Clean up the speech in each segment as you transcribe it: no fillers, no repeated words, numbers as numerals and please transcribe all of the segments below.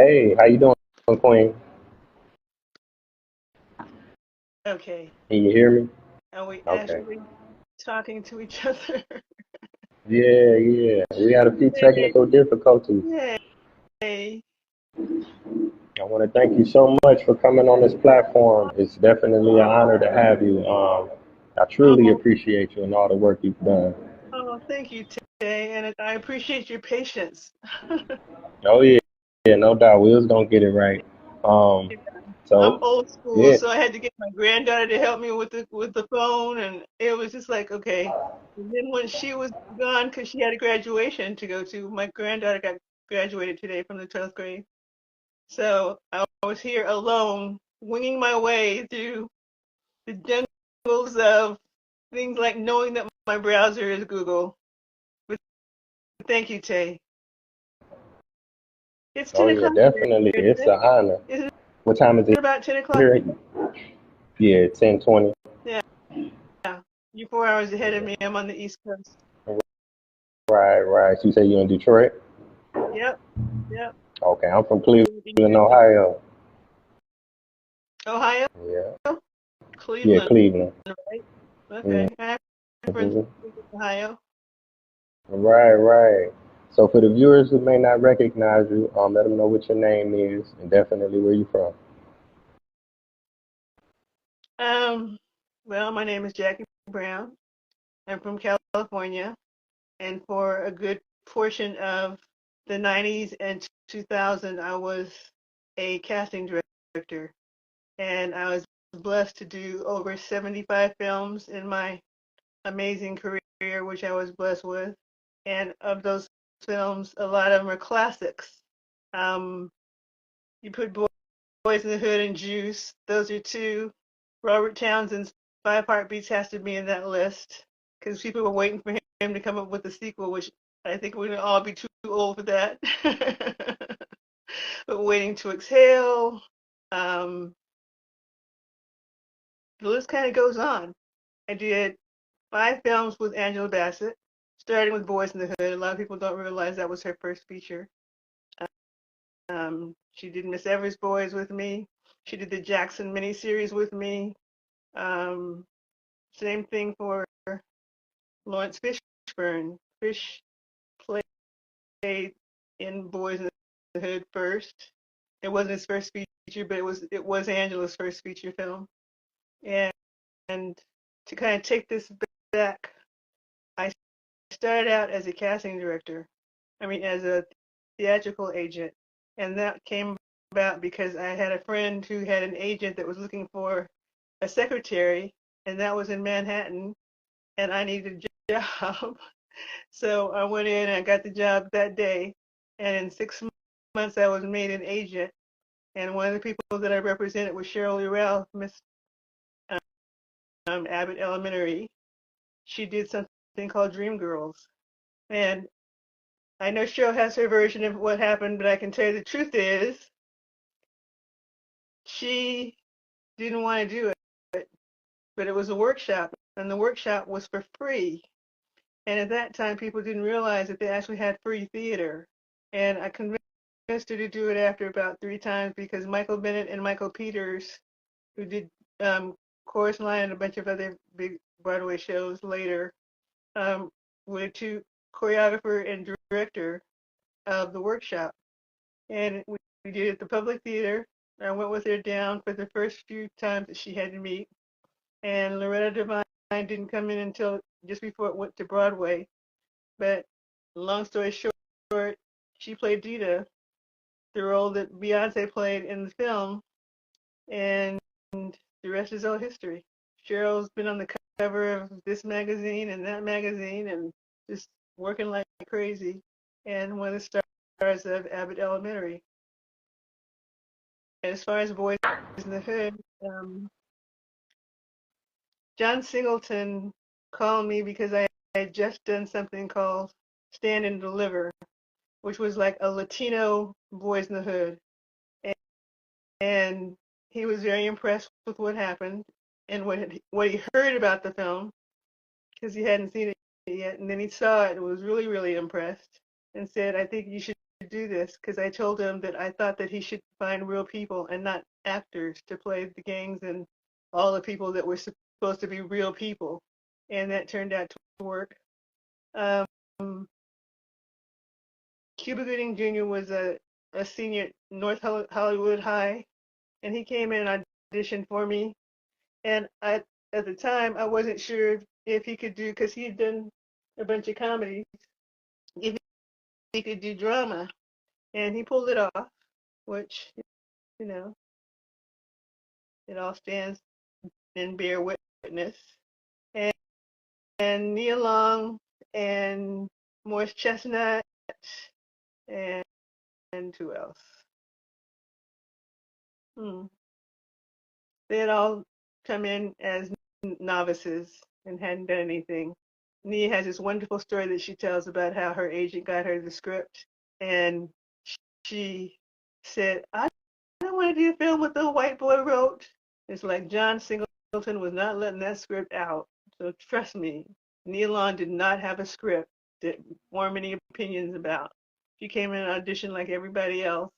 Hey, how you doing, Queen? Okay. Can you hear me? Are we Okay. actually talking to each other? Yeah, yeah. We had a few Yay. technical difficulties. Yay. I want to thank you so much for coming on this platform. It's definitely an honor to have you. I truly Oh, appreciate you and all the work you've done. thank you, Tay, and I appreciate your patience. Oh yeah, yeah, no doubt. We was gonna get it right. Um, I'm so old school, yeah, so I had to get my granddaughter to help me with the phone, and it was just like, okay. And then when she was gone, because she had a graduation to go to, my granddaughter got graduated today from the 12th grade. So I was here alone, winging my way through the jungles of things like knowing that my browser is Google. But thank you, Tay. It's oh 10 yeah, o'clock here, definitely. isn't It's it? an honor. Isn't What time is it it about 10 o'clock? here? Yeah, 10:20. Yeah. You're 4 hours ahead of me. I'm on the East Coast. Right, right. So you say you're in Detroit? Yep. Yep. Okay, I'm from Looking Cleveland, good. Ohio. Ohio? Yeah, yeah, Cleveland, Cleveland. right? hmm Okay. I have friends in Ohio. Right, right. So for the viewers who may not recognize you, let them know what your name is and definitely where you're from. Um, well, my name is Jackie Brown. I'm from California, and for a good portion of the 90s and 2000, I was a casting director, and I was blessed to do over 75 films in my amazing career, which I was blessed with. And of those films, a lot of them are classics. Um, you put Boys in the Hood and Juice; those are two. Robert Townsend's Five Heartbeats has to be in that list because people were waiting for him to come up with a sequel, which I think we're gonna all be too old for that. But Waiting to Exhale, um, the list kind of goes on. I did 5 films with Angela Bassett, starting with Boys in the Hood. A lot of people don't realize that was her first feature. She did Miss Evers Boys with me. She did the Jackson miniseries with me. Um, Same thing for Lawrence Fishburne. Fish played in Boys in the Hood first. It wasn't his first feature, but it was Angela's first feature film. And, and to kind of take this back, I started out as a casting director. I mean, as a theatrical agent, and that came about because I had a friend who had an agent that was looking for a secretary, and that was in Manhattan, and I needed a job. So I went in and I got the job that day, and in 6 months I was made an agent. And one of the people that I represented was Cheryl Lee Ralph, Miss Abbott Elementary. She did something called Dream Girls, and I know Cheryl has her version of what happened, but I can tell you the truth is she didn't want to do it, but it was a workshop, and the workshop was for free. And at that time, people didn't realize that they actually had free theater. And I convinced her to do it after about 3 times because Michael Bennett and Michael Peters, who did Chorus Line and a bunch of other big Broadway shows later, um, were two choreographer and director of the workshop. And we did it at the public theater. I went with her down for the first few times that she had to meet. And Loretta Devine didn't come in until just before it went to Broadway. But long story short, she played Dita, the role that Beyonce played in the film, and the rest is all history. Cheryl's been on the cover of this magazine and that magazine and just working like crazy, and one of the stars of Abbott Elementary. And as far as Boys in the Hood, um, John Singleton called me because I had just done something called Stand and Deliver, which was like a Latino Boys in the Hood. And he was very impressed with what happened and what he heard about the film because he hadn't seen it yet. And then he saw it and was really, really impressed and said, I think you should do this because I told him that I thought that he should find real people and not actors to play the gangs and all the people that were supposed to be real people. And that turned out to work. Um, Cuba Gooding Jr. was a senior at North Hollywood High, and he came in and auditioned for me. And at the time, I wasn't sure if he could do, because he had done a bunch of comedies, if he could do drama. And he pulled it off, which, you know, it all stands and bear witness. And, and Nia Long and Morris Chestnut and, and who else? Hmm. They had all come in as novices and hadn't done anything. Nia has this wonderful story that she tells about how her agent got her the script, and she said, I don't want to do a film what the white boy wrote. It's like John Singleton was not letting that script out. So trust me, Nia Long did not have a script that formed any opinions about. She came in and auditioned like everybody else,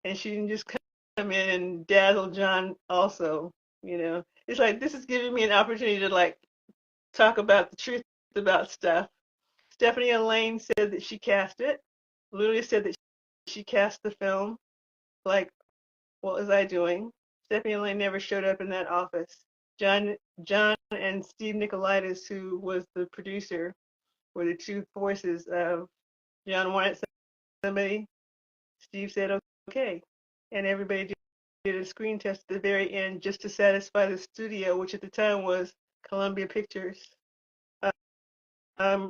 and she didn't just come in and dazzle John also. You know, it's like this is giving me an opportunity to like talk about the truth about stuff. Stephanie Elaine said that she cast it. Lulu said that she cast the film. Like, what was I doing? Stephanie Elaine never showed up in that office. John and Steve Nicolaitis, who was the producer, were the two forces of John wanted somebody. Steve said okay, and everybody did a screen test at the very end just to satisfy the studio, which at the time was Columbia Pictures. Um,